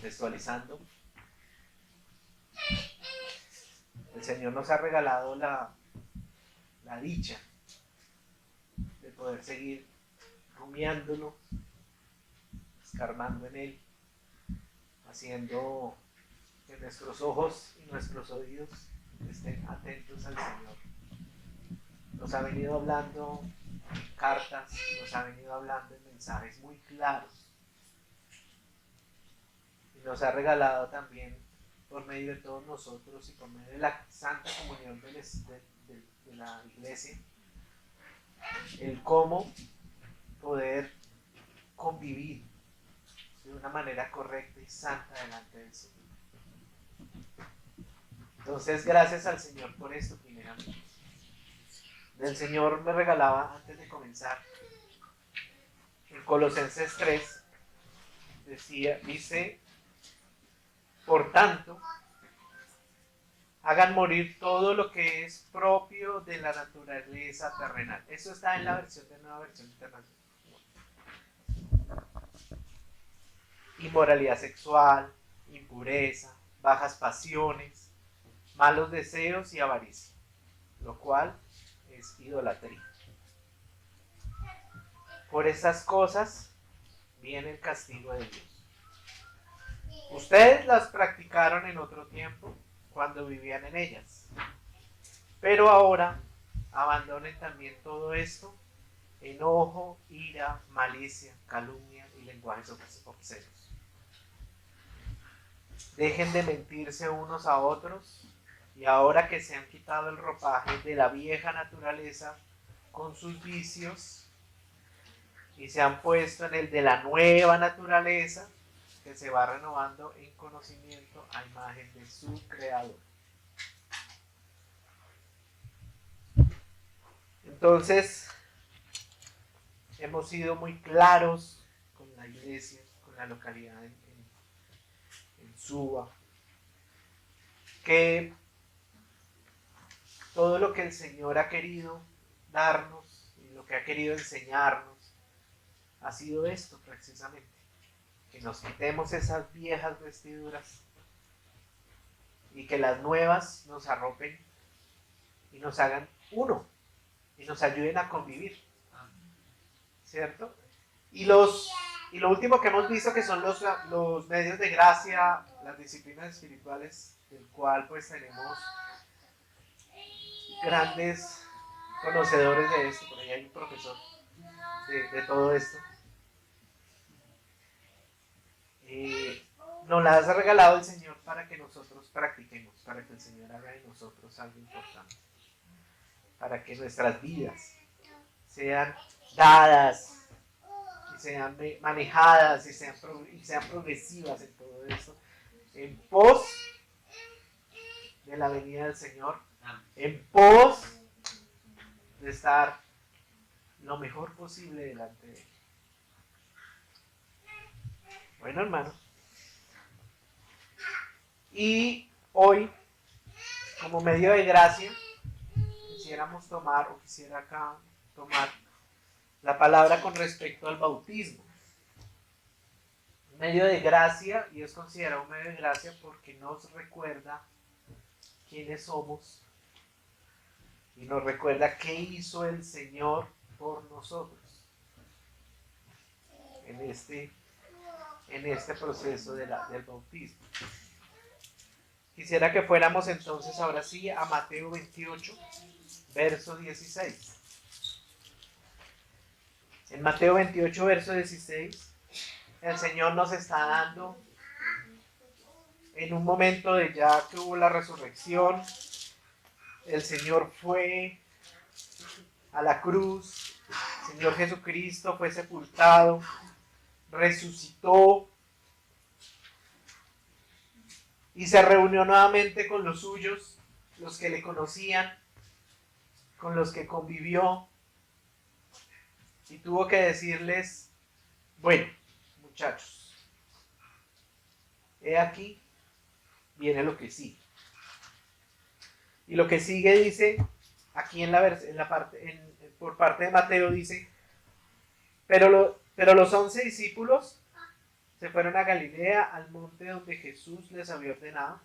contextualizando, el Señor nos ha regalado la dicha de poder seguir rumiándolo, escarbando en Él, haciendo que nuestros ojos y nuestros oídos estén atentos al Señor. Nos ha venido hablando en cartas, nos ha venido hablando en mensajes muy claros. Y nos ha regalado también, por medio de todos nosotros y por medio de la santa comunión de la iglesia, el cómo poder convivir de una manera correcta y santa delante del Señor. Entonces, gracias al Señor por esto, primeramente. El Señor me regalaba, antes de comenzar, en Colosenses 3, dice, por tanto, hagan morir todo lo que es propio de la naturaleza terrenal. Eso está en la versión de Nueva Versión Internacional. Inmoralidad sexual, impureza, bajas pasiones, malos deseos y avaricia, lo cual es idolatría. Por estas cosas viene el castigo de Dios. Ustedes las practicaron en otro tiempo, cuando vivían en ellas. Pero ahora abandonen también todo esto: enojo, ira, malicia, calumnia y lenguajes obscenos. Dejen de mentirse unos a otros, y ahora que se han quitado el ropaje de la vieja naturaleza con sus vicios y se han puesto en el de la nueva naturaleza, que se va renovando en conocimiento a imagen de su Creador. Entonces, hemos sido muy claros con la iglesia, con la localidad en Suba, que todo lo que el Señor ha querido darnos y lo que ha querido enseñarnos ha sido esto precisamente: que nos quitemos esas viejas vestiduras y que las nuevas nos arropen y nos hagan uno y nos ayuden a convivir, ¿cierto? Y lo último que hemos visto, que son los medios de gracia, las disciplinas espirituales, del cual pues tenemos grandes conocedores de esto. Por ahí hay un profesor de todo esto. Nos las ha regalado el Señor para que nosotros practiquemos, para que el Señor haga de nosotros algo importante, para que nuestras vidas sean dadas y sean manejadas y sean progresivas en todo esto, en pos de la venida del Señor, en pos de estar lo mejor posible delante de Él. Bueno, hermanos, y hoy, como medio de gracia, quisiera acá tomar la palabra con respecto al bautismo. Un medio de gracia, y es considerado un medio de gracia porque nos recuerda quiénes somos y nos recuerda qué hizo el Señor por nosotros en este proceso del bautismo. Quisiera que fuéramos entonces ahora sí a Mateo 28, verso 16. En Mateo 28, verso 16, el Señor nos está dando, en un momento de ya que hubo la resurrección, el Señor fue a la cruz, el Señor Jesucristo fue sepultado, resucitó y se reunió nuevamente con los suyos, los que le conocían, con los que convivió, y tuvo que decirles: bueno, muchachos, he aquí, viene lo que sigue. Y lo que sigue dice, aquí por parte de Mateo dice: pero los 11 discípulos se fueron a Galilea, al monte donde Jesús les había ordenado.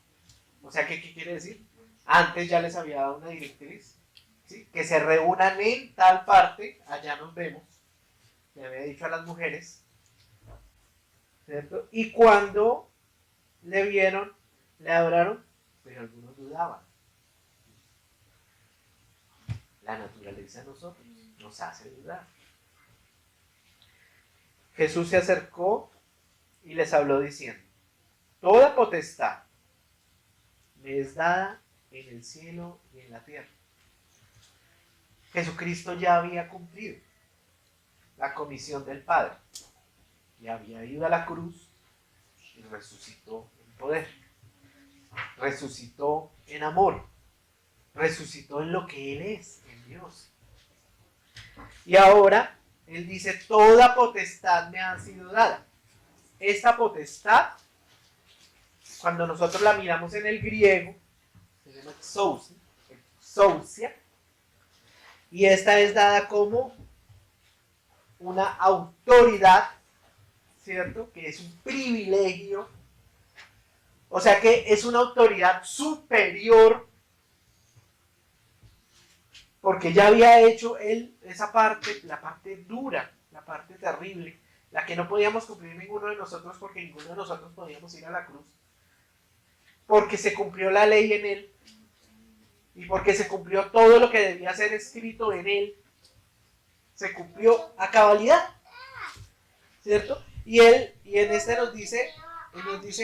O sea, ¿qué quiere decir? Antes ya les había dado una directriz, ¿sí? Que se reúnan en tal parte, allá nos vemos, le había dicho a las mujeres, ¿cierto? Y cuando le vieron, le adoraron, pero algunos dudaban. La naturaleza de nosotros nos hace dudar. Jesús se acercó y les habló diciendo: toda potestad me es dada en el cielo y en la tierra. Jesucristo ya había cumplido la comisión del Padre. Ya había ido a la cruz y resucitó en poder. Resucitó en amor. Resucitó en lo que Él es, en Dios. Y ahora Él dice: toda potestad me ha sido dada. Esta potestad, cuando nosotros la miramos en el griego, se llama exousia, y esta es dada como una autoridad, ¿cierto? Que es un privilegio, o sea que es una autoridad superior, porque ya había hecho Él esa parte, la parte dura, la parte terrible, la que no podíamos cumplir ninguno de nosotros, porque ninguno de nosotros podíamos ir a la cruz, porque se cumplió la ley en Él, y porque se cumplió todo lo que debía ser escrito en Él, se cumplió a cabalidad, ¿cierto? Y en este nos dice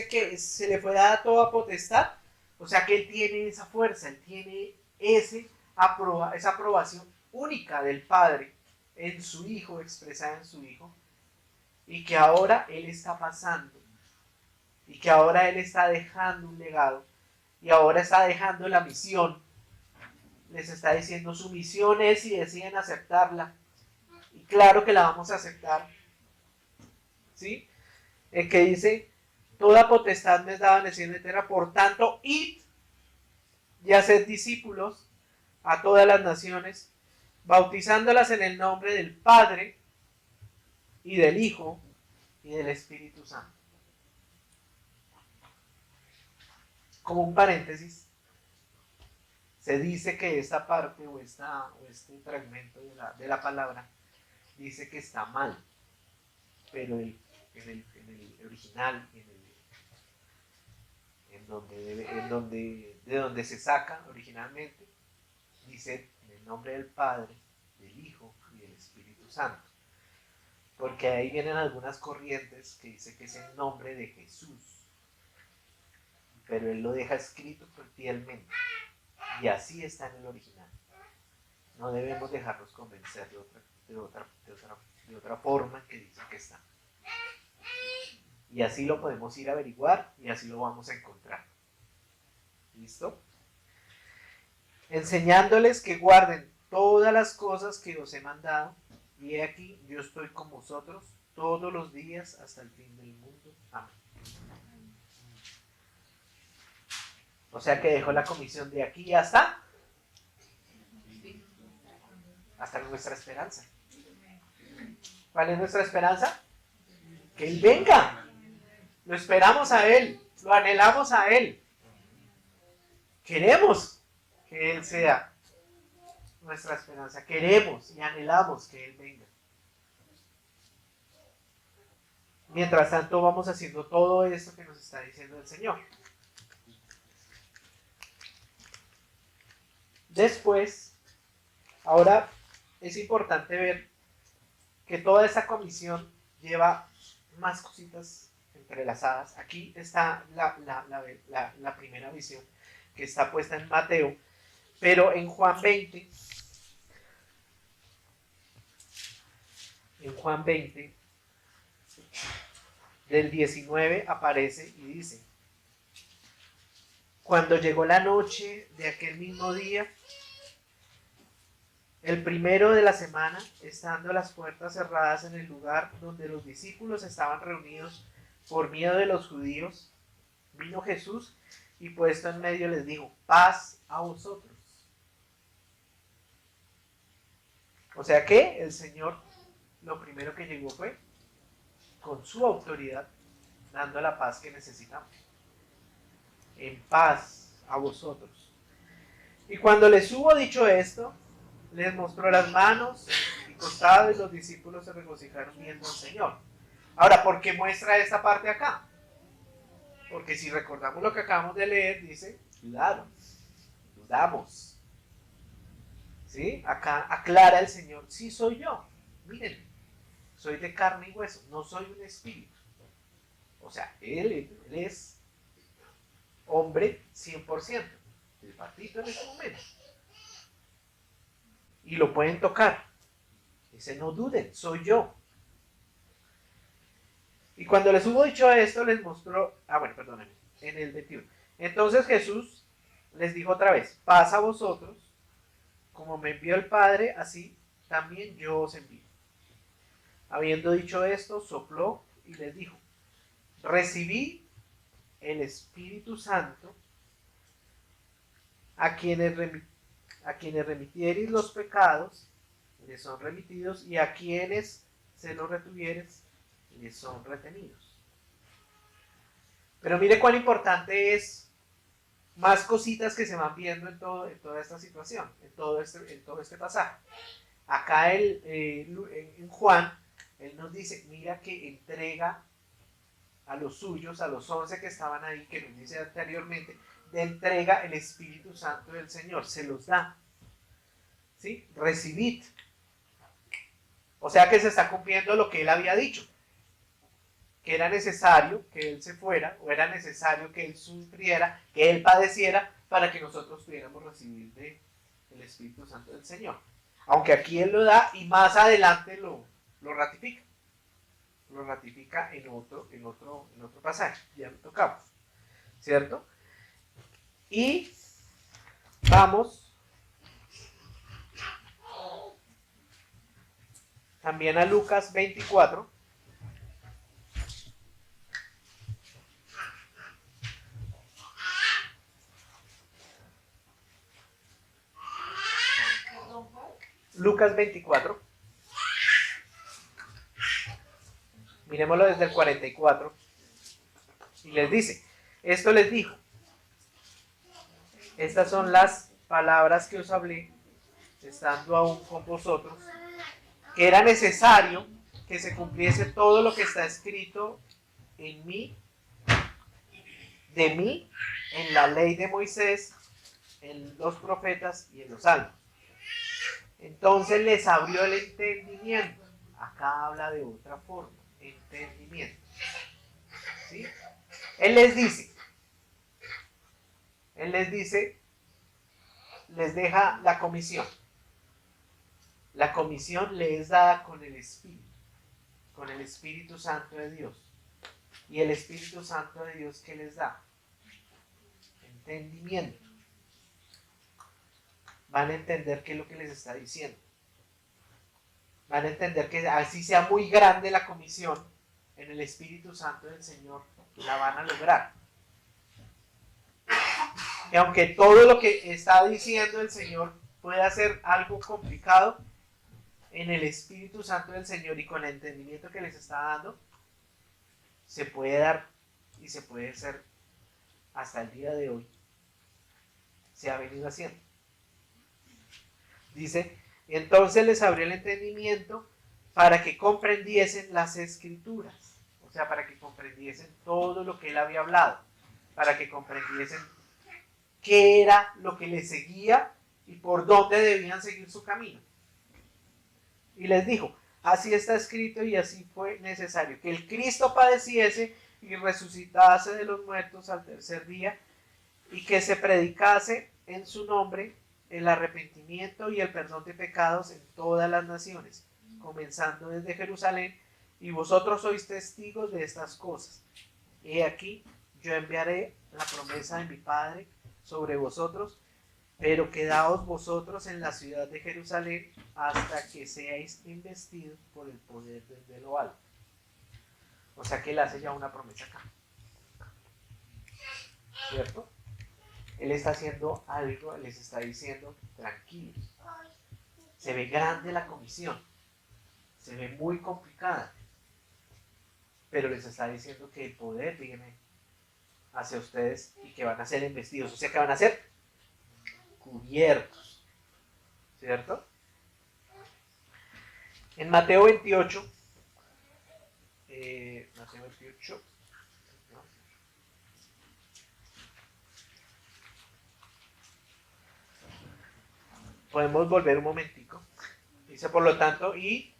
que se le fue dada toda potestad, o sea que Él tiene esa fuerza, Él tiene esa aprobación única del Padre en su Hijo, expresada en su Hijo, y que ahora Él está pasando, y que ahora Él está dejando un legado, y ahora está dejando la misión. Les está diciendo: su misión es, si deciden aceptarla, y claro que la vamos a aceptar, ¿sí? El que dice: toda potestad me es dada en el cielo y en la tierra, por tanto, id y haced discípulos a todas las naciones, bautizándolas en el nombre del Padre, y del Hijo, y del Espíritu Santo. Como un paréntesis, se dice que esta parte o este fragmento de la palabra dice que está mal, pero en el original, de donde se saca originalmente, dice en el nombre del Padre, del Hijo y del Espíritu Santo, porque ahí vienen algunas corrientes que dice que es el nombre de Jesús, pero Él lo deja escrito fielmente, y así está en el original. No debemos dejarnos convencer de otra forma que dice que está. Y así lo podemos ir a averiguar, y así lo vamos a encontrar. ¿Listo? Enseñándoles que guarden todas las cosas que os he mandado, y he aquí, yo estoy con vosotros todos los días hasta el fin del mundo. Amén. O sea que dejó la comisión de aquí hasta nuestra esperanza. ¿Cuál es nuestra esperanza? Que Él venga. Lo esperamos a Él, lo anhelamos a Él. Queremos que Él sea nuestra esperanza. Queremos y anhelamos que Él venga. Mientras tanto, vamos haciendo todo esto que nos está diciendo el Señor. Después, ahora es importante ver que toda esta comisión lleva más cositas entrelazadas. Aquí está la primera visión que está puesta en Mateo, pero en Juan 20, del 19 aparece y dice: cuando llegó la noche de aquel mismo día, el primero de la semana, estando las puertas cerradas en el lugar donde los discípulos estaban reunidos por miedo de los judíos, vino Jesús y puesto en medio les dijo: paz a vosotros. O sea que el Señor lo primero que llegó fue con su autoridad, dando la paz que necesitamos. En paz a vosotros. Y cuando les hubo dicho esto, les mostró las manos y costado, y los discípulos se regocijaron viendo al Señor. Ahora, ¿por qué muestra esta parte acá? Porque si recordamos lo que acabamos de leer, dice, dudaron, dudamos. ¿Sí? Acá aclara el Señor, sí soy yo. Miren, soy de carne y hueso, no soy un espíritu. O sea, él es hombre 100%. El patito en ese momento. Y lo pueden tocar. Dice, no duden, soy yo. Y cuando les hubo dicho esto, les mostró, bueno, perdónenme, en el 21. Entonces Jesús les dijo otra vez, paz a vosotros, como me envió el Padre, así también yo os envío. Habiendo dicho esto, sopló y les dijo, recibí el Espíritu Santo, a quienes remitiereis los pecados, les son remitidos, y a quienes se los retuvieres, les son retenidos. Pero mire cuán importante es más cositas que se van viendo en toda esta situación, en todo este pasaje. Acá en Juan, él nos dice, mira que entrega a los suyos, a los 11 que estaban ahí, que nos dice anteriormente, de entrega el Espíritu Santo del Señor, se los da. ¿Sí? Recibid. O sea que se está cumpliendo lo que él había dicho, que era necesario que él se fuera, o era necesario que él sufriera, que él padeciera, para que nosotros pudiéramos recibir del Espíritu Santo del Señor. Aunque aquí él lo da y más adelante lo ratifica. Lo ratifica en otro pasaje, ya lo tocamos, ¿cierto? Y vamos también a Lucas 24. Lucas 24. Miremoslo desde el 44. Y les dice, esto les dijo, estas son las palabras que os hablé, estando aún con vosotros, que era necesario que se cumpliese todo lo que está escrito en mí, de mí, en la ley de Moisés, en los profetas y en los salmos. Entonces les abrió el entendimiento. Acá habla de otra forma, entendimiento. ¿Sí? Él les dice, les deja la comisión. La comisión le es dada con el Espíritu Santo de Dios. Y el Espíritu Santo de Dios, ¿qué les da? Entendimiento. Van a entender qué es lo que les está diciendo. Van a entender que así sea muy grande la comisión, en el Espíritu Santo del Señor la van a lograr. Y aunque todo lo que está diciendo el Señor pueda ser algo complicado, en el Espíritu Santo del Señor y con el entendimiento que les está dando, se puede dar y se puede hacer hasta el día de hoy. Se ha venido haciendo. Dice, entonces les abrió el entendimiento para que comprendiesen las Escrituras. O sea, para que comprendiesen todo lo que él había hablado. Para que comprendiesen qué era lo que les seguía y por dónde debían seguir su camino. Y les dijo, así está escrito y así fue necesario, que el Cristo padeciese y resucitase de los muertos al tercer día, y que se predicase en su nombre el arrepentimiento y el perdón de pecados en todas las naciones, comenzando desde Jerusalén, y vosotros sois testigos de estas cosas. He aquí, yo enviaré la promesa de mi Padre sobre vosotros, pero quedaos vosotros en la ciudad de Jerusalén hasta que seáis investidos por el poder desde lo alto. O sea que él hace ya una promesa acá, ¿cierto? Él está haciendo algo, les está diciendo, tranquilos. Se ve grande la comisión, se ve muy complicada, pero les está diciendo que el poder viene hacia ustedes y que van a ser investidos, o sea que van a ser cubiertos, ¿cierto? En Mateo 28, Mateo 28, ¿no? Podemos volver un momentico. Dice, por lo tanto, y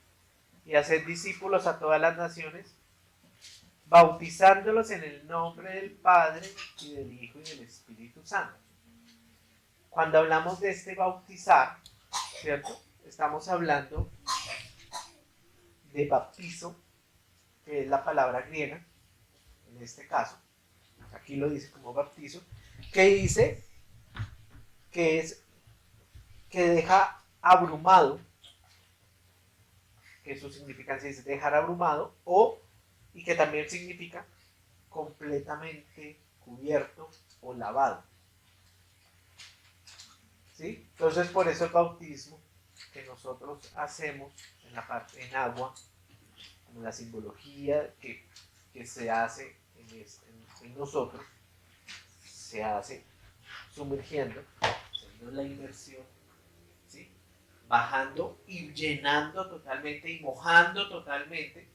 hacer discípulos a todas las naciones, bautizándolos en el nombre del Padre y del Hijo y del Espíritu Santo. Cuando hablamos de este bautizar, ¿cierto? Estamos hablando de bautizo, que es la palabra griega, en este caso, aquí lo dice como bautizo, que dice que es que deja abrumado, que su significancia es dejar abrumado, y que también significa completamente cubierto o lavado. ¿Sí? Entonces por eso el bautismo que nosotros hacemos en la parte en agua, como la simbología que se hace en nosotros, se hace sumergiendo, haciendo la inmersión, ¿sí? Bajando y llenando totalmente y mojando totalmente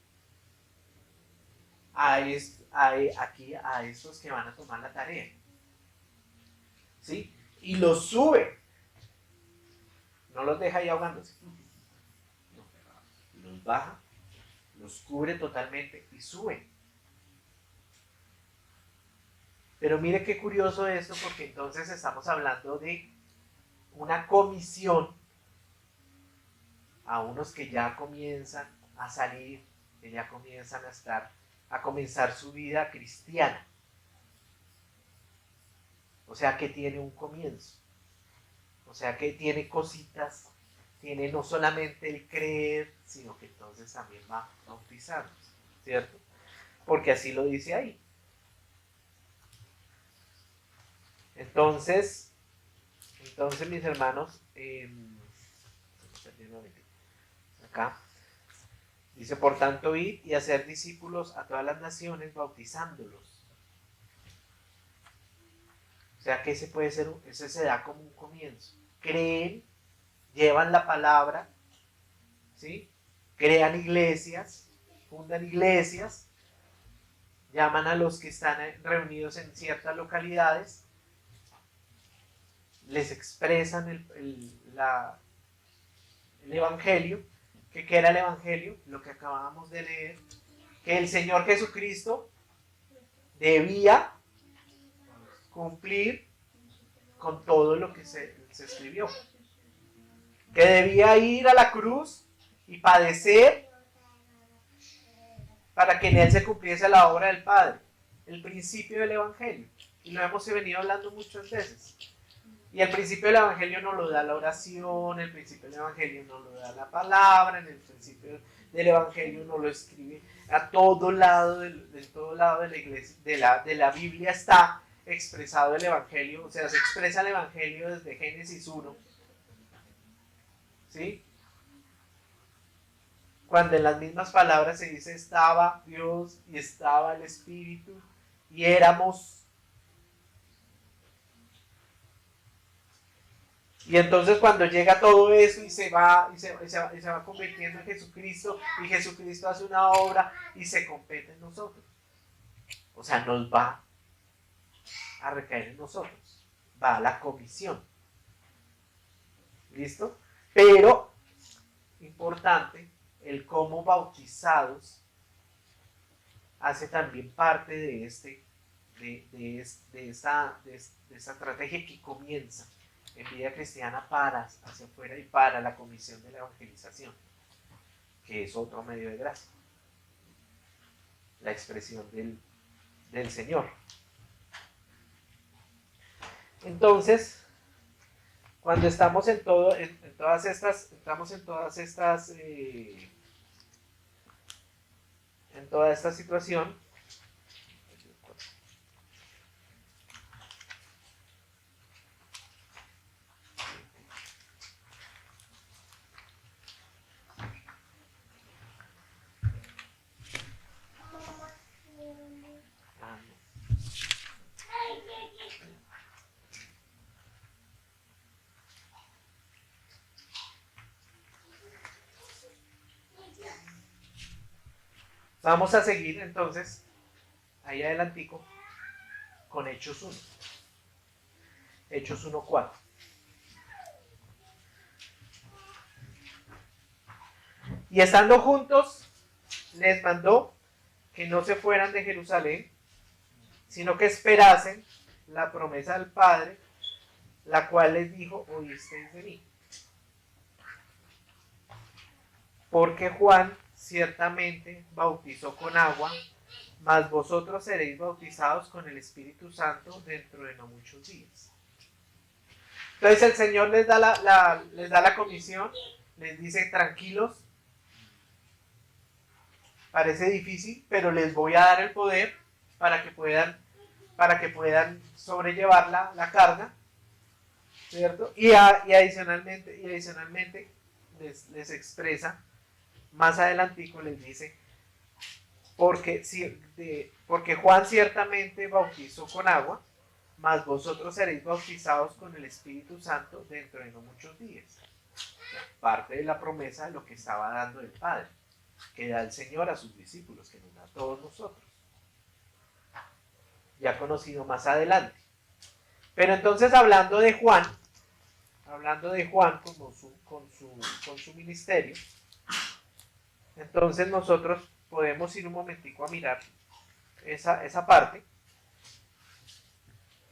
aquí a estos que van a tomar la tarea, ¿sí? Y los sube, no los deja ahí ahogándose, no, los baja, los cubre totalmente y sube. Pero mire qué curioso esto, porque entonces estamos hablando de una comisión a unos que ya comienzan a salir, que ya comienzan a comenzar su vida cristiana. O sea que tiene un comienzo. O sea que tiene cositas, tiene no solamente el creer, sino que entonces también va a bautizarnos, ¿cierto? Porque así lo dice ahí. Entonces mis hermanos, acá dice, por tanto, id y hacer discípulos a todas las naciones, bautizándolos. O sea que ese se da como un comienzo. Creen, llevan la palabra, ¿sí? Crean iglesias, fundan iglesias, llaman a los que están reunidos en ciertas localidades, les expresan el evangelio. ¿Qué era el evangelio? Lo que acabamos de leer, que el Señor Jesucristo debía cumplir con todo lo que se escribió, que debía ir a la cruz y padecer para que en él se cumpliese la obra del Padre, el principio del evangelio, y lo hemos venido hablando muchas veces. Y el principio del evangelio nos lo da la oración, el principio del evangelio nos lo da la palabra, en el principio del evangelio nos lo escribe a todo lado, de todo lado de la iglesia, de la Biblia está expresado el evangelio, o sea, se expresa el evangelio desde Génesis 1, ¿sí? Cuando en las mismas palabras se dice estaba Dios y estaba el Espíritu y éramos. Y entonces cuando llega todo eso y se va convirtiendo en Jesucristo, y Jesucristo hace una obra y se completa en nosotros. O sea, nos va a recaer en nosotros. Va a la comisión. ¿Listo? Pero, importante, el cómo bautizados hace también parte de esta estrategia que comienza en vida cristiana para hacia afuera y para la comisión de la evangelización, que es otro medio de gracia, la expresión del Señor. Entonces, cuando estamos en toda esta situación, Vamos a seguir entonces, ahí adelantico, con Hechos 1. Hechos 1:4. Y estando juntos, les mandó que no se fueran de Jerusalén, sino que esperasen la promesa del Padre, la cual les dijo: oísteis de mí. Porque Juan ciertamente bautizó con agua, mas vosotros seréis bautizados con el Espíritu Santo dentro de no muchos días. Entonces el Señor les da la comisión, les dice: tranquilos, parece difícil, pero les voy a dar el poder para que puedan sobrellevar la carga, ¿cierto? Y adicionalmente les expresa, más adelantico les dice, porque Juan ciertamente bautizó con agua, mas vosotros seréis bautizados con el Espíritu Santo dentro de no muchos días. Parte de la promesa de lo que estaba dando el Padre, que da el Señor a sus discípulos, que nos da a todos nosotros, ya conocido más adelante. Pero entonces, hablando de Juan con su ministerio, entonces nosotros podemos ir un momentico a mirar esa parte.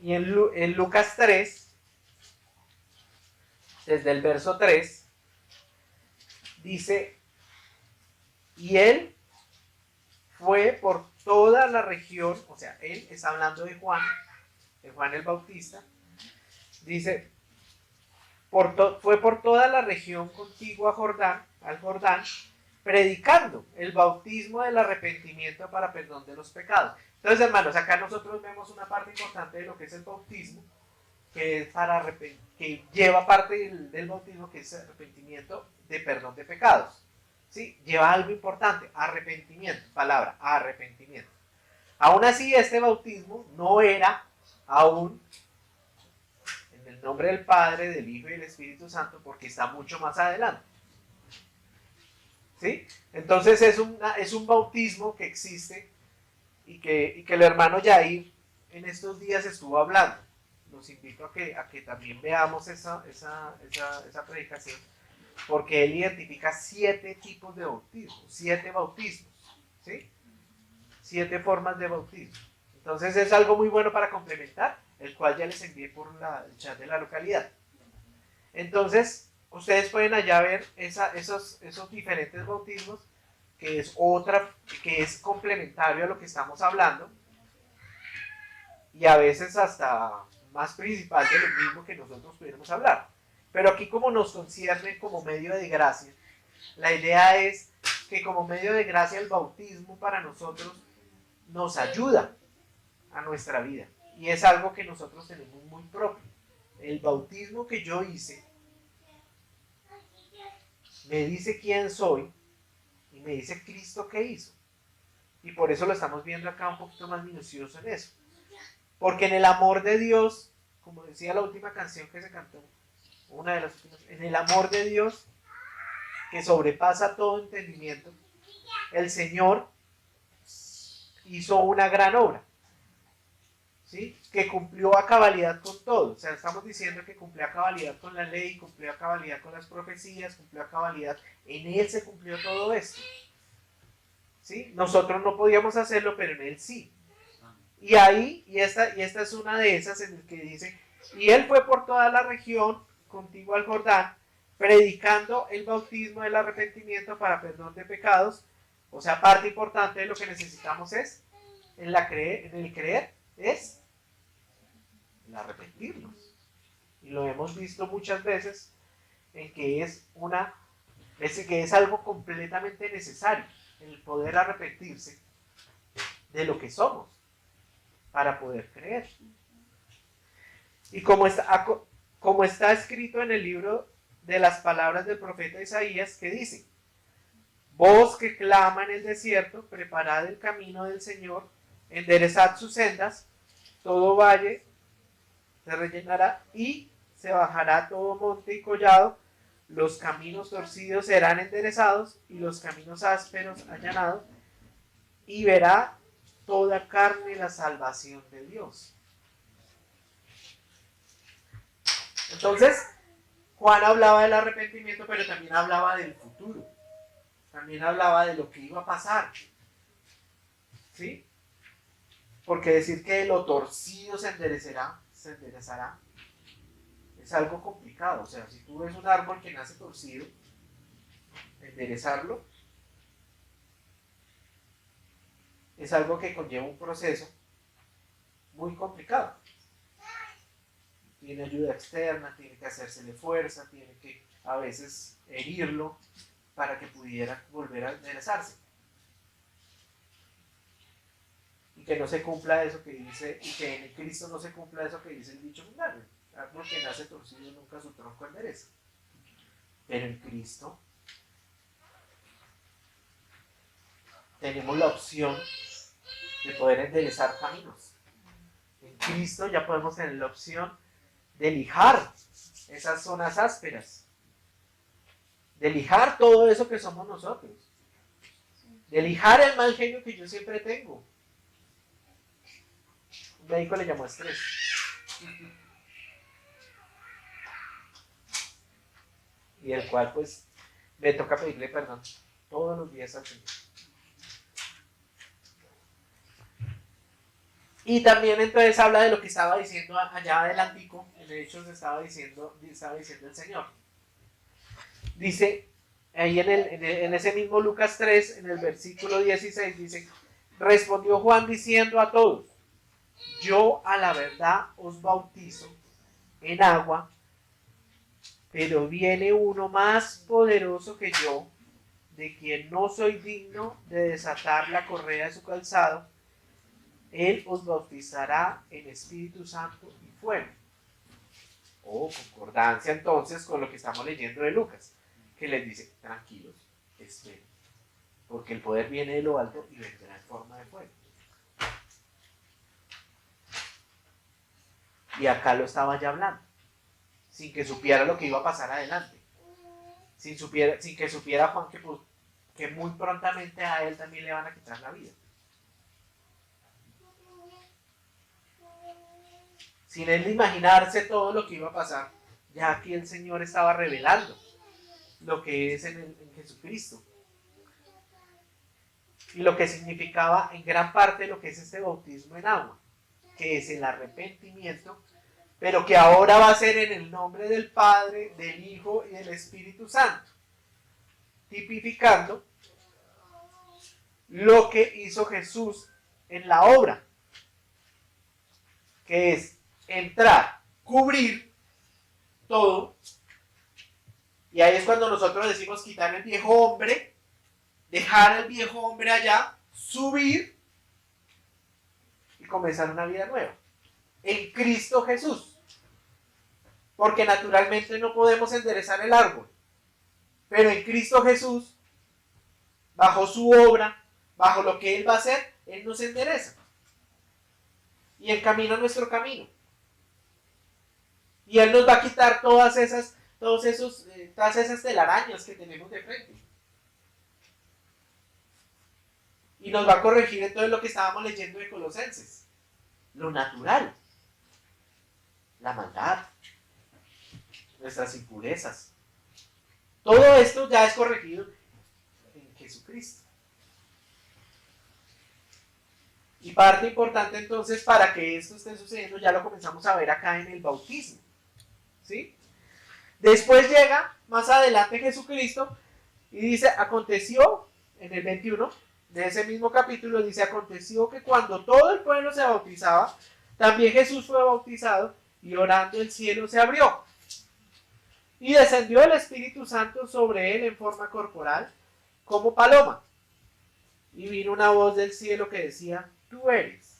Y en Lucas 3, desde el verso 3, dice: y él fue por toda la región, o sea, él está hablando de Juan el Bautista, dice: fue por toda la región contigua al Jordán, predicando el bautismo del arrepentimiento para perdón de los pecados. Entonces, hermanos, acá nosotros vemos una parte importante de lo que es el bautismo, que lleva parte del bautismo, que es arrepentimiento de perdón de pecados. ¿Sí? Lleva algo importante: arrepentimiento, palabra, arrepentimiento. Aún así, este bautismo no era aún en el nombre del Padre, del Hijo y del Espíritu Santo, porque está mucho más adelante. ¿Sí? Entonces es un bautismo que existe y que el hermano Yair en estos días estuvo hablando. Los invito a que también veamos esa predicación, porque él identifica 7 tipos de bautismo, 7 bautismos, ¿sí? 7 formas de bautismo. Entonces es algo muy bueno para complementar, el cual ya les envié por el chat de la localidad. Entonces, ustedes pueden allá ver esos diferentes bautismos, que es complementario a lo que estamos hablando, y a veces hasta más principal de lo mismo que nosotros pudiéramos hablar. Pero aquí, como nos concierne como medio de gracia, la idea es que como medio de gracia el bautismo para nosotros nos ayuda a nuestra vida, y es algo que nosotros tenemos muy propio. El bautismo que yo hice me dice quién soy y me dice Cristo qué hizo, y por eso lo estamos viendo acá un poquito más minucioso en eso, porque en el amor de Dios, como decía la última canción que se cantó, una de las últimas, en el amor de Dios que sobrepasa todo entendimiento, el Señor hizo una gran obra, ¿sí? Que cumplió a cabalidad con todo. O sea, estamos diciendo que cumplió a cabalidad con la ley, cumplió a cabalidad con las profecías, cumplió a cabalidad. En Él se cumplió todo esto, ¿sí? Nosotros no podíamos hacerlo, pero en Él sí. Y esta es una de esas en las que dice: y Él fue por toda la región contiguo al Jordán, predicando el bautismo del arrepentimiento para perdón de pecados. O sea, parte importante de lo que necesitamos es, en el creer, es el arrepentirnos. Y lo hemos visto muchas veces, en que es algo completamente necesario, el poder arrepentirse de lo que somos para poder creer. Y como está escrito en el libro de las palabras del profeta Isaías, que dice: voz que clama en el desierto, preparad el camino del Señor, enderezad sus sendas, todo valle se rellenará y se bajará todo monte y collado, los caminos torcidos serán enderezados y los caminos ásperos allanados, y verá toda carne la salvación de Dios. Entonces, Juan hablaba del arrepentimiento, pero también hablaba del futuro. También hablaba de lo que iba a pasar. ¿Sí? Porque decir que lo torcido se enderezará, es algo complicado. O sea, si tú ves un árbol que nace torcido, enderezarlo es algo que conlleva un proceso muy complicado. Tiene ayuda externa, tiene que hacérsele fuerza, tiene que a veces herirlo para que pudiera volver a enderezarse. Y que no se cumpla eso que dice, y que en Cristo no se cumpla eso que dice el dicho mundano. Árbol que nace torcido nunca su tronco endereza. Pero en Cristo tenemos la opción de poder enderezar caminos. En Cristo ya podemos tener la opción de lijar esas zonas ásperas, de lijar todo eso que somos nosotros, de lijar el mal genio que yo siempre tengo. Un médico le llamó estrés. Y el cual pues me toca pedirle perdón todos los días al Señor. Y también entonces habla de lo que estaba diciendo allá adelantico, en Hechos estaba diciendo el Señor. Dice, ahí en ese mismo Lucas 3, en el versículo 16, dice, respondió Juan diciendo a todos, yo a la verdad os bautizo en agua, pero viene uno más poderoso que yo, de quien no soy digno de desatar la correa de su calzado. Él os bautizará en Espíritu Santo y fuego. Concordancia entonces con lo que estamos leyendo de Lucas, que les dice, tranquilos, esperen, porque el poder viene de lo alto y vendrá en forma de fuego. Y acá lo estaba ya hablando, sin que supiera lo que iba a pasar adelante, sin que supiera Juan que muy prontamente a él también le van a quitar la vida. Sin él imaginarse todo lo que iba a pasar, ya aquí el Señor estaba revelando lo que es en Jesucristo. Y lo que significaba en gran parte lo que es este bautismo en agua, que es el arrepentimiento, pero que ahora va a ser en el nombre del Padre, del Hijo y del Espíritu Santo, tipificando lo que hizo Jesús en la obra, que es entrar, cubrir todo, y ahí es cuando nosotros decimos quitar el viejo hombre, dejar el viejo hombre allá, subir y comenzar una vida nueva en Cristo Jesús, porque naturalmente no podemos enderezar el árbol, pero en Cristo Jesús, bajo su obra, bajo lo que Él va a hacer, Él nos endereza y encamina nuestro camino. Y Él nos va a quitar todas esas telarañas que tenemos de frente. Y nos va a corregir en todo lo que estábamos leyendo de Colosenses. Lo natural. La maldad. Nuestras impurezas. Todo esto ya es corregido en Jesucristo. Y parte importante entonces para que esto esté sucediendo, ya lo comenzamos a ver acá en el bautismo. ¿Sí? Después llega más adelante Jesucristo y dice, aconteció, en el 21 de ese mismo capítulo, dice, aconteció que cuando todo el pueblo se bautizaba, también Jesús fue bautizado y orando el cielo se abrió. Y descendió el Espíritu Santo sobre él en forma corporal, como paloma. Y vino una voz del cielo que decía, tú eres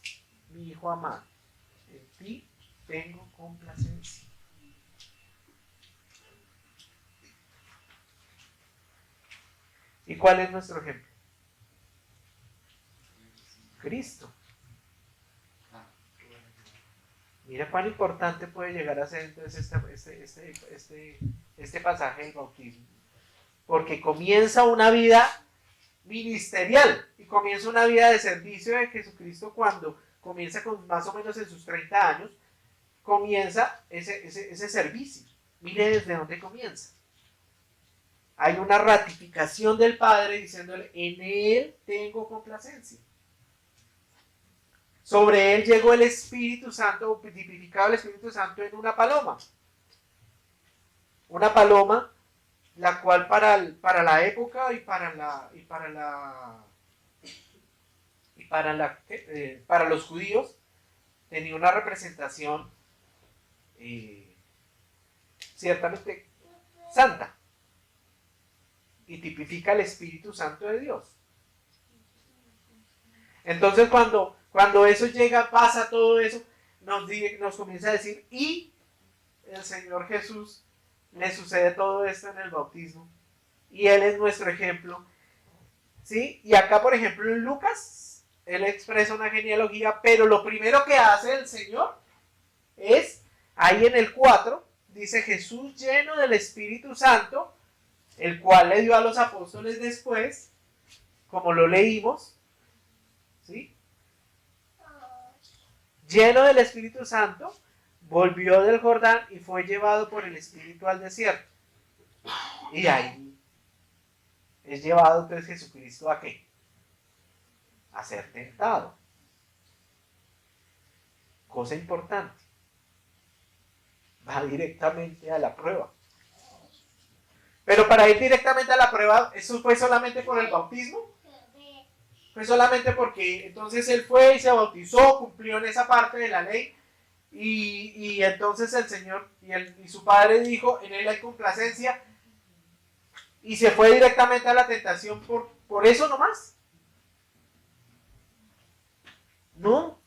mi Hijo amado, en ti tengo complacencia. ¿Y cuál es nuestro ejemplo? Cristo. Mira cuán importante puede llegar a ser entonces este pasaje del bautismo. Porque comienza una vida ministerial y comienza una vida de servicio de Jesucristo cuando comienza con más o menos en sus 30 años, comienza ese servicio. Mire desde dónde comienza. Hay una ratificación del Padre diciéndole, en Él tengo complacencia. Sobre Él llegó el Espíritu Santo, tipificado el Espíritu Santo en una paloma. Una paloma, la cual para la época para los judíos tenía una representación ciertamente santa y tipifica el Espíritu Santo de Dios. Entonces cuando eso llega, pasa todo eso, nos comienza a decir, y el Señor Jesús le sucede todo esto en el bautismo, y Él es nuestro ejemplo, ¿sí? Y acá, por ejemplo, en Lucas, Él expresa una genealogía, pero lo primero que hace el Señor es, ahí en el 4, dice Jesús lleno del Espíritu Santo, el cual le dio a los apóstoles después, como lo leímos, ¿sí? Lleno del Espíritu Santo, volvió del Jordán y fue llevado por el Espíritu al desierto. Y ahí es llevado entonces Jesucristo ¿a qué? A ser tentado. Cosa importante. Va directamente a la prueba. Pero para ir directamente a la prueba, ¿eso fue solamente por el bautismo? Fue solamente porque entonces él fue y se bautizó, cumplió en esa parte de la ley, y entonces el Señor y su Padre dijo, en él hay complacencia, y se fue directamente a la tentación por eso nomás. No,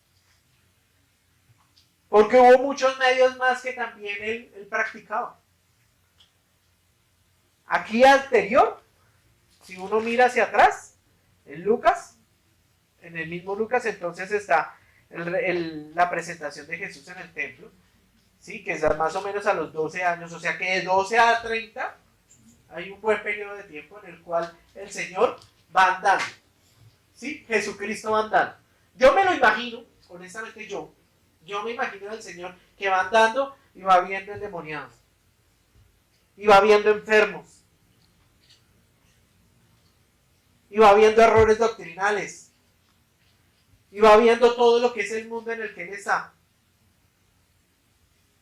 porque hubo muchos medios más que también él practicaba. Aquí anterior, si uno mira hacia atrás, en Lucas, en el mismo Lucas, entonces está la presentación de Jesús en el templo, ¿sí? Que es más o menos a los 12 años, o sea que de 12 a 30 hay un buen periodo de tiempo en el cual el Señor va andando, ¿sí? Jesucristo va andando. Yo me lo imagino, honestamente yo me imagino al Señor que va andando y va viendo endemoniados, y va viendo enfermos, y va viendo errores doctrinales, y va viendo todo lo que es el mundo en el que él está.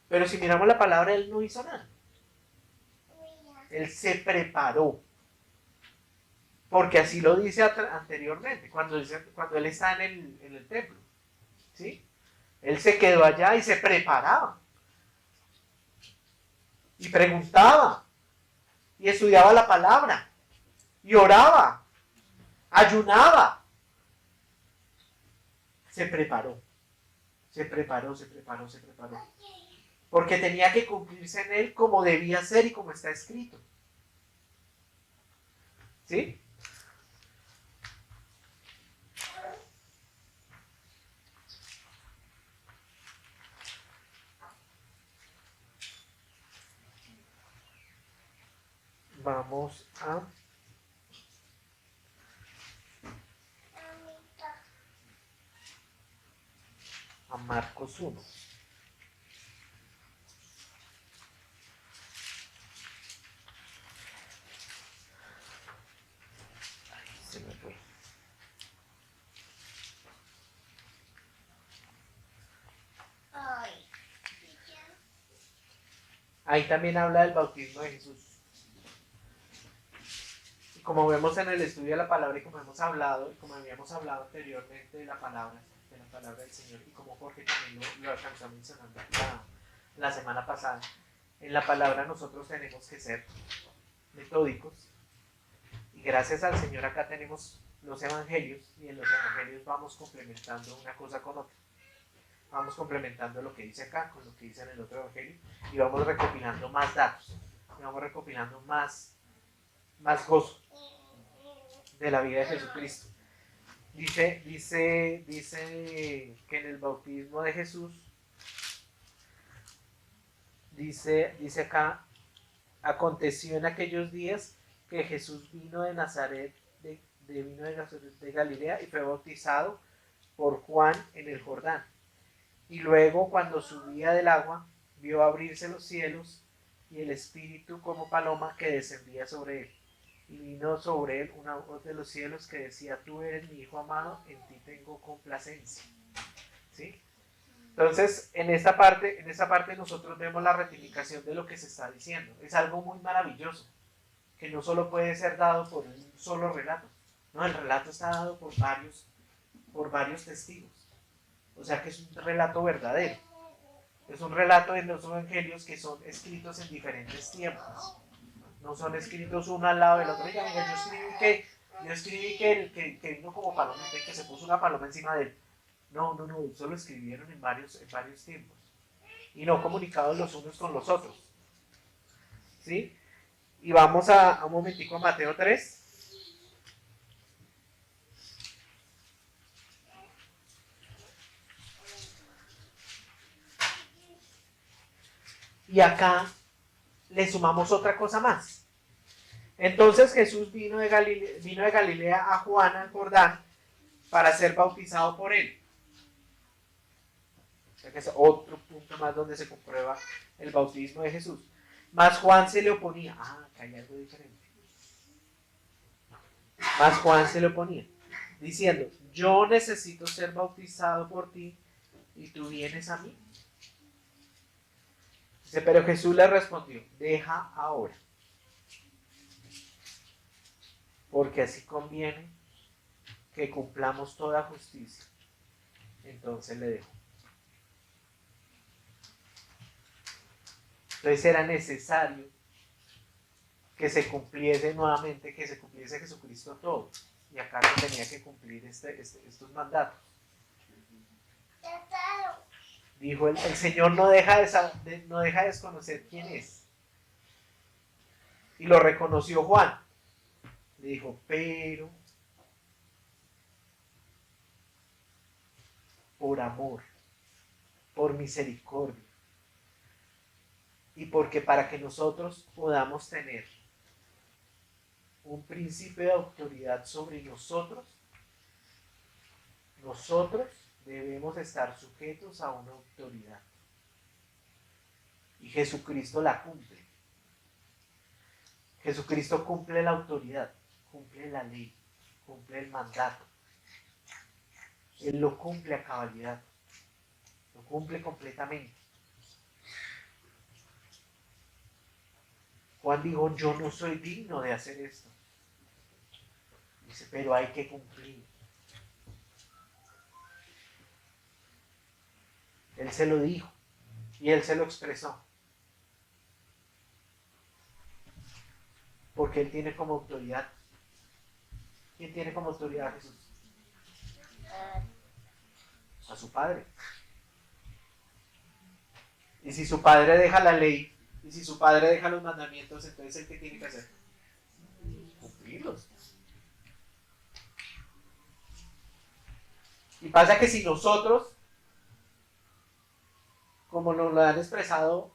Pero si miramos la palabra, él no hizo nada. Él se preparó. Porque así lo dice anteriormente, cuando él está en el templo. ¿Sí? Él se quedó allá y se preparaba. Y preguntaba. Y estudiaba la palabra. Y oraba. Ayunaba. Se preparó. Se preparó. Porque tenía que cumplirse en él como debía ser y como está escrito. ¿Sí? Vamos a Marcos 1. Se me fue. Ahí también habla del bautismo de Jesús. Y como vemos en el estudio de la palabra y como hemos hablado, y como habíamos hablado anteriormente de la palabra del Señor, y como Jorge también lo alcanzó mencionando la semana pasada, en la palabra nosotros tenemos que ser metódicos. Y gracias al Señor acá tenemos los evangelios, y en los evangelios vamos complementando una cosa con otra. Vamos complementando lo que dice acá con lo que dice en el otro evangelio, y vamos recopilando más datos, y vamos recopilando más gozo de la vida de Jesucristo. Dice que en el bautismo de Jesús, dice aconteció en aquellos días que Jesús vino de Nazaret de vino de Galilea y fue bautizado por Juan en el Jordán. Y luego, cuando subía del agua, vio abrirse los cielos y el Espíritu como paloma que descendía sobre él. Y vino sobre él una voz de los cielos que decía: tú eres mi Hijo amado, en ti tengo complacencia. ¿Sí? Entonces, en esta parte nosotros vemos la ratificación de lo que se está diciendo. Es algo muy maravilloso, que no solo puede ser dado por un solo relato. No, el relato está dado por varios testigos. O sea que es un relato verdadero. Es un relato de los evangelios que son escritos en diferentes tiempos. No son escritos uno al lado del otro. Oiga, yo escribí que vino como palomita y que se puso una paloma encima de él. No, eso lo escribieron en varios tiempos. Y no comunicados los unos con los otros. ¿Sí? Y vamos a un momentico a Mateo 3. Y acá le sumamos otra cosa más. Entonces Jesús vino de Galilea a Juan al Jordán para ser bautizado por él. O sea que es otro punto más donde se comprueba el bautismo de Jesús. Mas Juan se le oponía. Acá hay algo diferente. Mas Juan se le oponía, diciendo: yo necesito ser bautizado por ti y tú vienes a mí. Dice, pero Jesús le respondió: deja ahora, porque así conviene que cumplamos toda justicia. Entonces le dejó. Entonces era necesario que se cumpliese nuevamente, que se cumpliese Jesucristo todo. Y acá se tenía que cumplir estos mandatos. Dijo el Señor no deja de desconocer quién es. Y lo reconoció Juan. Le dijo: pero por amor, por misericordia, y porque para que nosotros podamos tener un principio de autoridad sobre nosotros debemos estar sujetos a una autoridad. Y Jesucristo la cumple. Jesucristo cumple la autoridad, cumple la ley, cumple el mandato. Él lo cumple a cabalidad, lo cumple completamente. Juan dijo: yo no soy digno de hacer esto. Dice: pero hay que cumplir. Él se lo dijo y él se lo expresó. Porque él tiene como autoridad. ¿Quién tiene como autoridad a Jesús? A su Padre. Y si su Padre deja la ley, y si su Padre deja los mandamientos, entonces ¿él qué tiene que hacer? Cumplirlos. Y pasa que si nosotros, como nos lo han expresado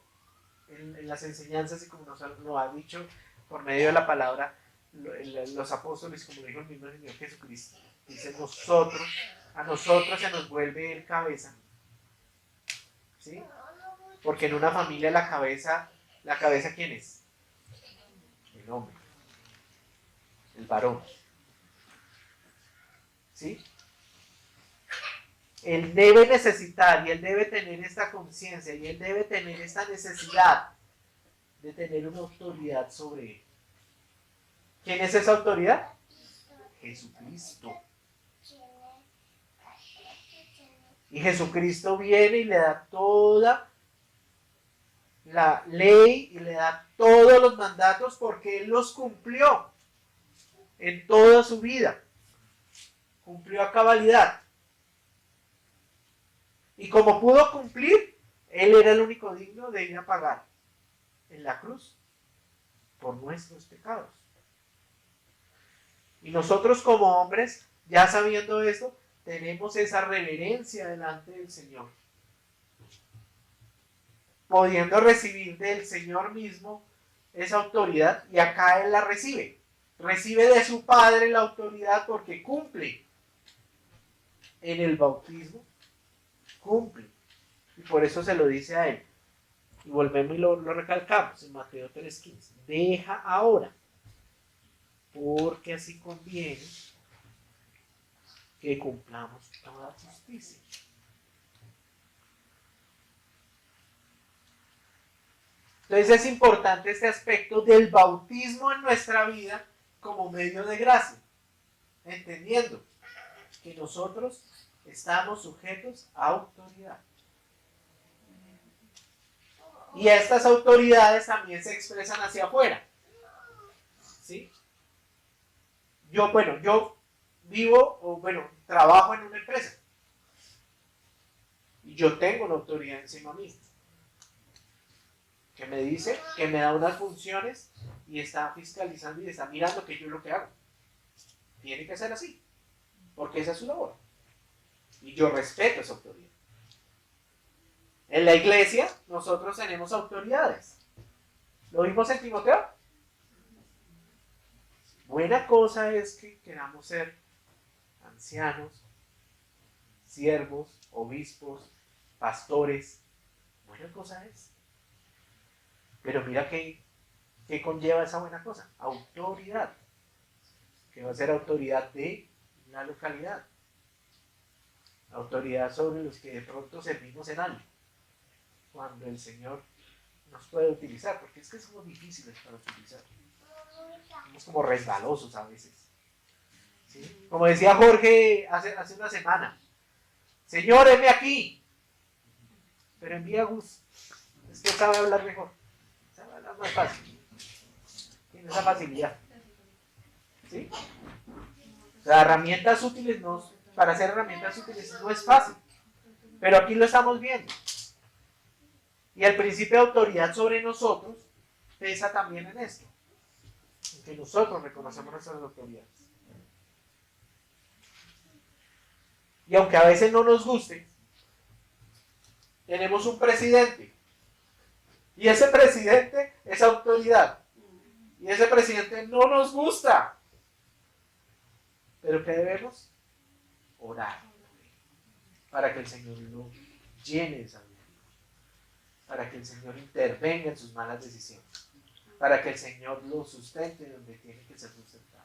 en las enseñanzas y como nos lo ha dicho por medio de la palabra los apóstoles, como dijo el mismo Señor Jesucristo, dice: a nosotros se nos vuelve el cabeza. ¿Sí? Porque en una familia la cabeza ¿quién es? El hombre, el varón. ¿Sí? Él debe necesitar y él debe tener esta conciencia y él debe tener esta necesidad de tener una autoridad sobre él. ¿Quién es esa autoridad? Jesucristo. Y Jesucristo viene y le da toda la ley y le da todos los mandatos porque él los cumplió en toda su vida. Cumplió a cabalidad. Y como pudo cumplir, él era el único digno de ir a pagar en la cruz por nuestros pecados. Y nosotros como hombres, ya sabiendo esto, tenemos esa reverencia delante del Señor, pudiendo recibir del Señor mismo esa autoridad, y acá Él la recibe. recibe de su Padre la autoridad porque cumple. En el bautismo cumple. Y por eso se lo dice a él. Y volvemos y lo recalcamos en Mateo 3:15. Deja ahora, porque así conviene que cumplamos toda justicia. Entonces es importante este aspecto del bautismo en nuestra vida como medio de gracia, entendiendo que nosotros estamos sujetos a autoridad. Y estas autoridades también se expresan hacia afuera. ¿Sí? Yo trabajo en una empresa. Y yo tengo una autoridad encima mío. Que me dice, que me da unas funciones y está fiscalizando y está mirando que yo lo que hago. Tiene que ser así. Porque esa es su labor. Y yo respeto esa autoridad. En la iglesia nosotros tenemos autoridades. ¿Lo vimos en Timoteo? Buena cosa es que queramos ser ancianos, siervos, obispos, pastores. Buena cosa es. Pero mira qué conlleva esa buena cosa. Autoridad. Que va a ser autoridad de la localidad. Autoridad sobre los que de pronto servimos en algo. Cuando el Señor nos puede utilizar, porque es que somos difíciles para utilizar. Somos como resbalosos a veces. ¿Sí? Como decía Jorge hace una semana, Señor, heme aquí, pero envía a Gus. Es que sabe hablar mejor, sabe hablar más fácil, tiene esa facilidad. ¿Sí? O sea, herramientas útiles para hacer herramientas útiles no es fácil, pero aquí lo estamos viendo. Y el principio de autoridad sobre nosotros pesa también en esto, en que nosotros reconocemos nuestras autoridades. Y aunque a veces no nos guste, tenemos un presidente. Y ese presidente es autoridad. Y ese presidente no nos gusta. Pero ¿qué debemos? Orar. Para que el Señor lo llene de sabiduría. Para que el Señor intervenga en sus malas decisiones. Para que el Señor lo sustente donde tiene que ser sustentado.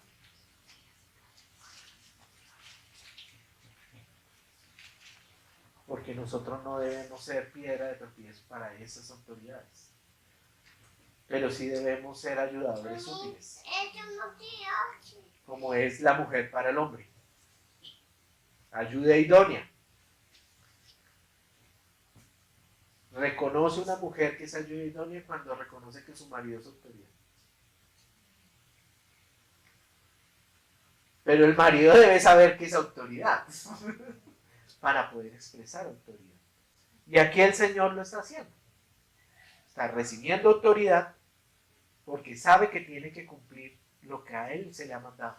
Porque nosotros no debemos ser piedra de tropiezo para esas autoridades. Pero sí debemos ser ayudadores útiles. Como es la mujer para el hombre. Ayuda idónea. Reconoce una mujer que es ayuda idónea cuando reconoce que su marido es autoridad. Pero el marido debe saber que es autoridad para poder expresar autoridad. Y aquí el Señor lo está haciendo. Está recibiendo autoridad porque sabe que tiene que cumplir lo que a él se le ha mandado.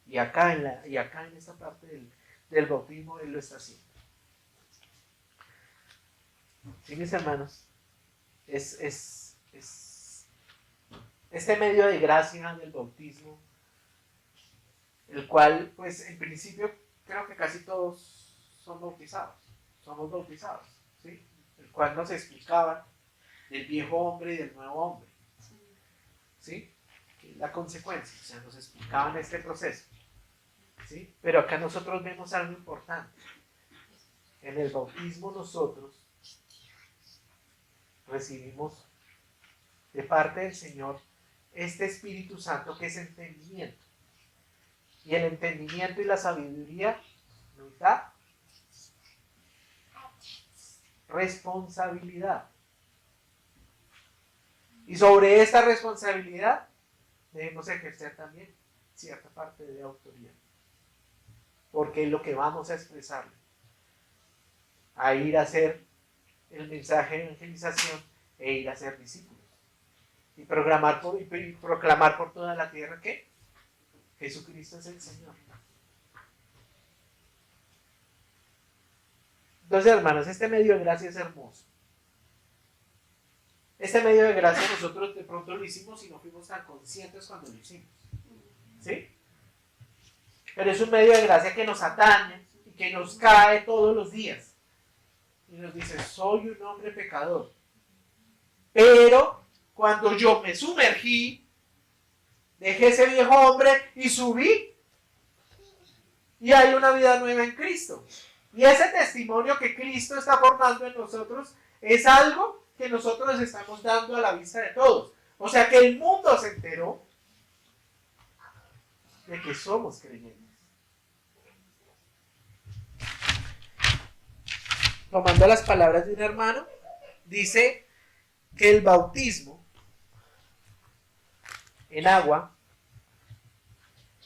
Y acá en esta parte del bautismo él lo está haciendo. Sí, mis hermanos, es este medio de gracia del bautismo, el cual, pues, en principio, creo que casi todos somos bautizados, ¿sí? El cual nos explicaba del viejo hombre y del nuevo hombre, ¿sí? Que es la consecuencia, o sea, nos explicaban este proceso, ¿sí? Pero acá nosotros vemos algo importante. En el bautismo nosotros recibimos de parte del Señor este Espíritu Santo que es entendimiento. Y el entendimiento y la sabiduría nos da responsabilidad. Y sobre esta responsabilidad debemos ejercer también cierta parte de autoridad. Porque es lo que vamos a expresarle. A ir a hacer el mensaje de evangelización e ir a ser discípulos. Y proclamar por toda la tierra que Jesucristo es el Señor. Entonces, hermanos, este medio de gracia es hermoso. Este medio de gracia nosotros de pronto lo hicimos y no fuimos tan conscientes cuando lo hicimos. ¿Sí? Pero es un medio de gracia que nos atañe y que nos cae todos los días. Y nos dice, soy un hombre pecador. Pero cuando yo me sumergí, dejé ese viejo hombre y subí. Y hay una vida nueva en Cristo. Y ese testimonio que Cristo está formando en nosotros es algo que nosotros estamos dando a la vista de todos. O sea que el mundo se enteró de que somos creyentes. Tomando las palabras de un hermano, dice que el bautismo en agua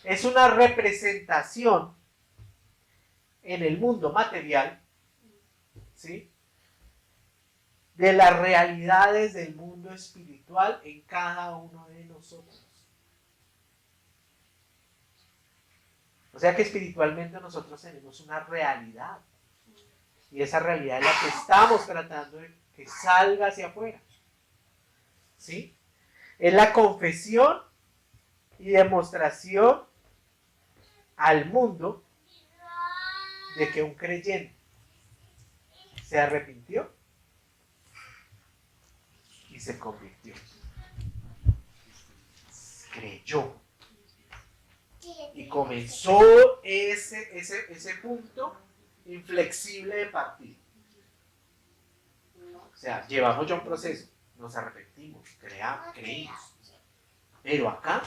es una representación en el mundo material, ¿sí?, de las realidades del mundo espiritual en cada uno de nosotros. O sea que espiritualmente nosotros tenemos una realidad. Y esa realidad es la que estamos tratando de que salga hacia afuera. ¿Sí? Es la confesión y demostración al mundo de que un creyente se arrepintió y se convirtió. Creyó. Y comenzó ese punto inflexible de partida. O sea, llevamos ya un proceso, nos arrepentimos, creímos. Pero acá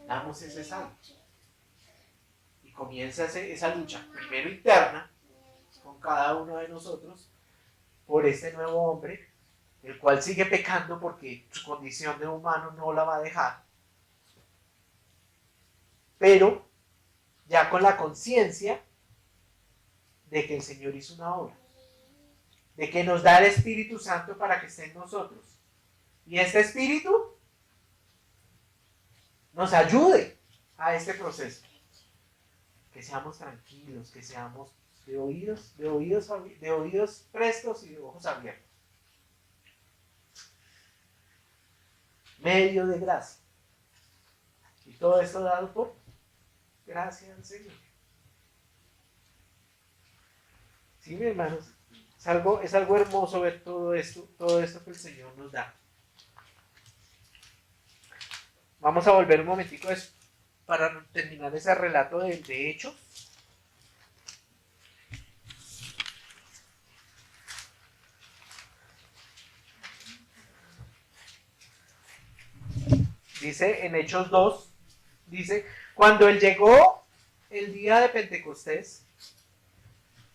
damos ese salto. Y comienza esa lucha, primero interna, con cada uno de nosotros, por este nuevo hombre, el cual sigue pecando porque su condición de humano no la va a dejar. Pero ya con la conciencia de que el Señor hizo una obra, de que nos da el Espíritu Santo para que esté en nosotros. Y este Espíritu nos ayude a este proceso. Que seamos tranquilos, que seamos de oídos prestos y de ojos abiertos. Medio de gracia. Y todo esto dado por gracia al Señor. Sí, mis hermanos, es algo hermoso ver todo esto que el Señor nos da. Vamos a volver un momentico para terminar ese relato de Hechos. Dice en Hechos 2, dice, cuando él llegó el día de Pentecostés,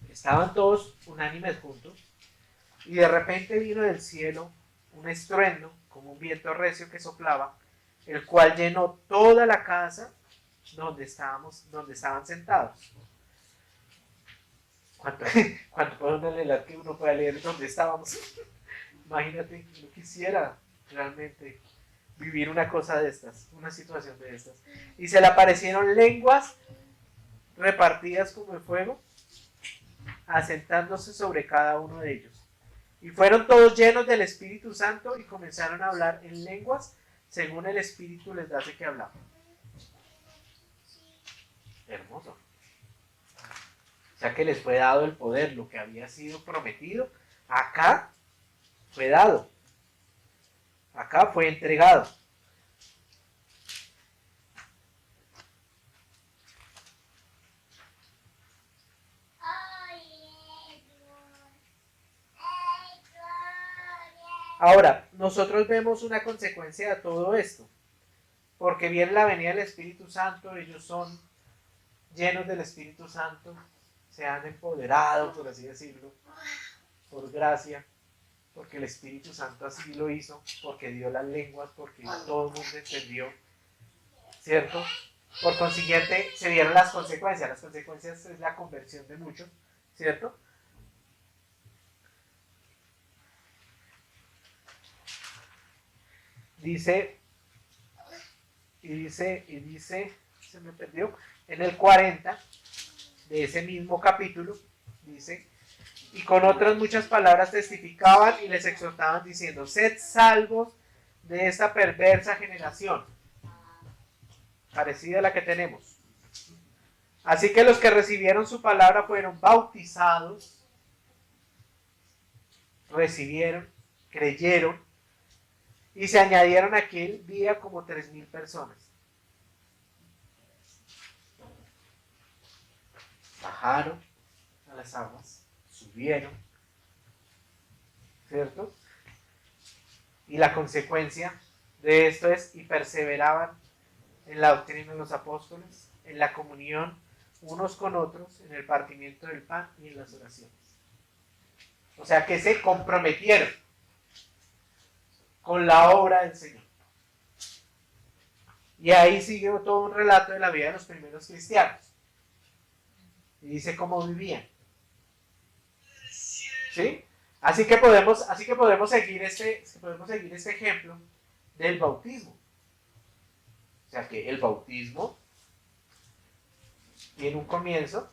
estaban todos unánimes juntos, y de repente vino del cielo un estruendo, como un viento recio que soplaba, el cual llenó toda la casa donde estaban sentados. ¿Cuánto puedo leer que uno pueda leer donde estábamos? Imagínate, yo quisiera realmente vivir una cosa de estas, una situación de estas. Y se le aparecieron lenguas repartidas como el fuego, asentándose sobre cada uno de ellos. Y fueron todos llenos del Espíritu Santo y comenzaron a hablar en lenguas según el Espíritu les dase que hablar. Hermoso. O sea que les fue dado el poder, lo que había sido prometido, acá fue dado. Acá fue entregado. Ahora, nosotros vemos una consecuencia de todo esto, porque viene la venida del Espíritu Santo, ellos son llenos del Espíritu Santo, se han empoderado, por así decirlo, por gracia, porque el Espíritu Santo así lo hizo, porque dio las lenguas, porque todo el mundo entendió, ¿cierto? Por consiguiente, se vieron las consecuencias es la conversión de muchos, ¿cierto? Dice, se me perdió, en el 40 de ese mismo capítulo, dice, y con otras muchas palabras testificaban y les exhortaban diciendo, sed salvos de esta perversa generación. parecida a la que tenemos. Así que los que recibieron su palabra fueron bautizados, recibieron, creyeron, y se añadieron aquel día como 3,000 personas. Bajaron a las aguas, subieron, ¿cierto? Y la consecuencia de esto es, y perseveraban en la doctrina de los apóstoles, en la comunión unos con otros, en el partimiento del pan y en las oraciones. O sea que se comprometieron con la obra del Señor. Y ahí sigue todo un relato de la vida de los primeros cristianos. Y dice cómo vivían. ¿Sí? Así que podemos seguir este ejemplo del bautismo. O sea que el bautismo tiene un comienzo,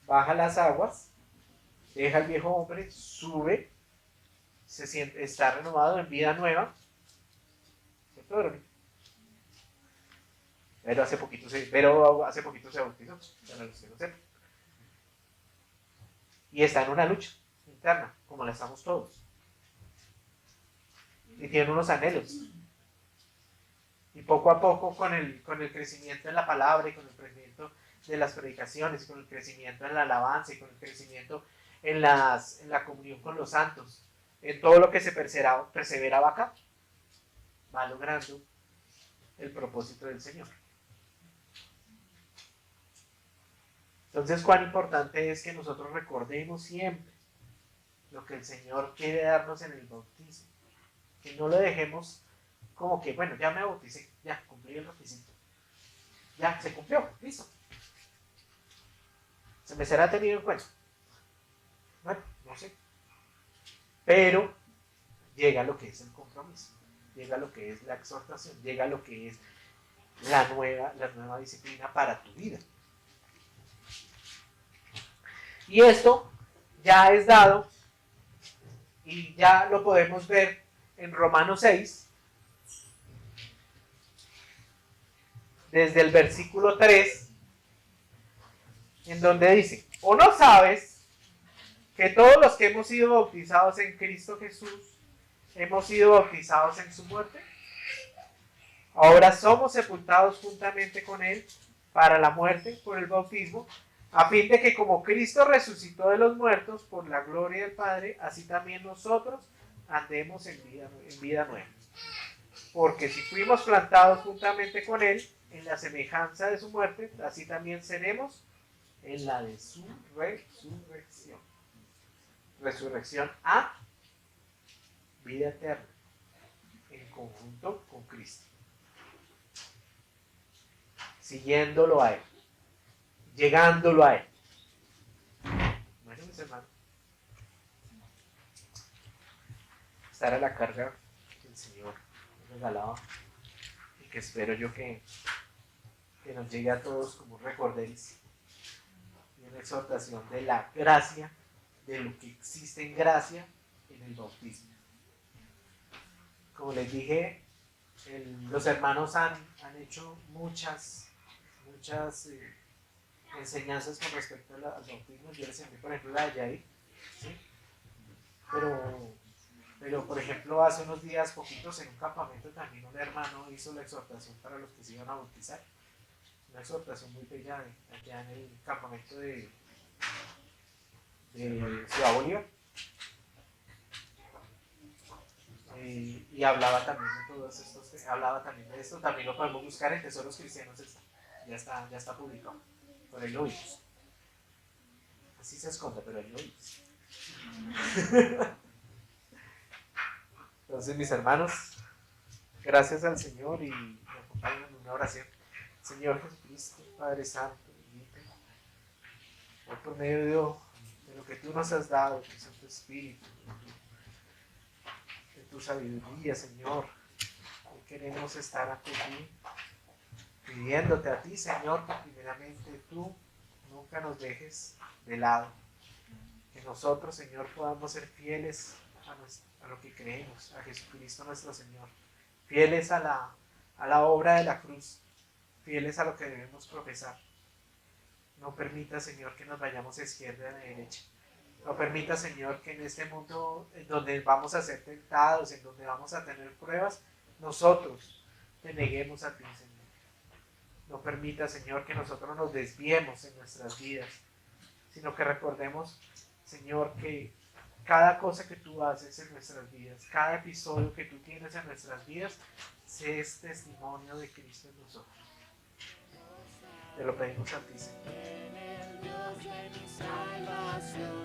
baja las aguas, deja al viejo hombre, sube, está renovado en vida nueva. Pero hace poquito se bautizó, para los que no sepan. Y está en una lucha interna, como la estamos todos. Y tiene unos anhelos. Y poco a poco, con el crecimiento en la palabra y con el crecimiento de las predicaciones, con el crecimiento en la alabanza y con el crecimiento en la comunión con los santos, en todo lo que se perseveraba acá, va logrando el propósito del Señor. Entonces, cuán importante es que nosotros recordemos siempre lo que el Señor quiere darnos en el bautismo. Que no lo dejemos como que, bueno, ya me bauticé, ya cumplí el requisito. Ya, se cumplió, listo. ¿Se me será tenido en cuenta? Bueno, no sé. Pero llega lo que es el compromiso, llega lo que es la exhortación, llega lo que es la nueva disciplina para tu vida. Y esto ya es dado y ya lo podemos ver en Romanos 6, desde el versículo 3, en donde dice: ¿o no sabes que todos los que hemos sido bautizados en Cristo Jesús hemos sido bautizados en su muerte? Ahora somos sepultados juntamente con Él para la muerte por el bautismo, a fin de que como Cristo resucitó de los muertos por la gloria del Padre, así también nosotros andemos en vida nueva. Porque si fuimos plantados juntamente con Él en la semejanza de su muerte, así también seremos en la de su resurrección. Resurrección a vida eterna, en conjunto con Cristo. Siguiéndolo a Él, llegándolo a Él. Bueno, mis hermanos, esta era la carga que el Señor nos regalaba y que espero yo que nos llegue a todos como un recorderis y una exhortación de la gracia, de lo que existe en gracia en el bautismo. Como les dije, los hermanos han hecho muchas enseñanzas con respecto al bautismo. Yo les envié, por ejemplo, la de Yair, ¿sí? Pero, por ejemplo, hace unos días poquitos en un campamento también un hermano hizo la exhortación para los que se iban a bautizar. Una exhortación muy bella allá en el campamento de Ciudad Bolívar. Y hablaba también de todos estos, también lo podemos buscar en Tesoros Cristianos, ya está publicado, por ahí lo vimos. Así se esconde, pero ahí lo vimos. Entonces, mis hermanos, gracias al Señor y me acompañan en una oración. Señor Jesucristo, Padre Santo, bendito, hoy por medio de lo que tú nos has dado, tu Santo Espíritu, de tu sabiduría, Señor, hoy queremos estar ante ti, pidiéndote a ti, Señor, que primeramente tú nunca nos dejes de lado, que nosotros, Señor, podamos ser fieles a lo que creemos, a Jesucristo nuestro Señor, fieles a a la obra de la cruz, fieles a lo que debemos profesar. No permita, Señor, que nos vayamos a izquierda y a derecha. No permita, Señor, que en este mundo en donde vamos a ser tentados, en donde vamos a tener pruebas, nosotros te neguemos a ti, Señor. No permita, Señor, que nosotros nos desviemos en nuestras vidas, sino que recordemos, Señor, que cada cosa que tú haces en nuestras vidas, cada episodio que tú tienes en nuestras vidas, es testimonio de Cristo en nosotros. Te lo pedimos a ti, Señor.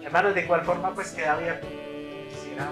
Hermanos, de igual forma, pues queda abierto. Quisiera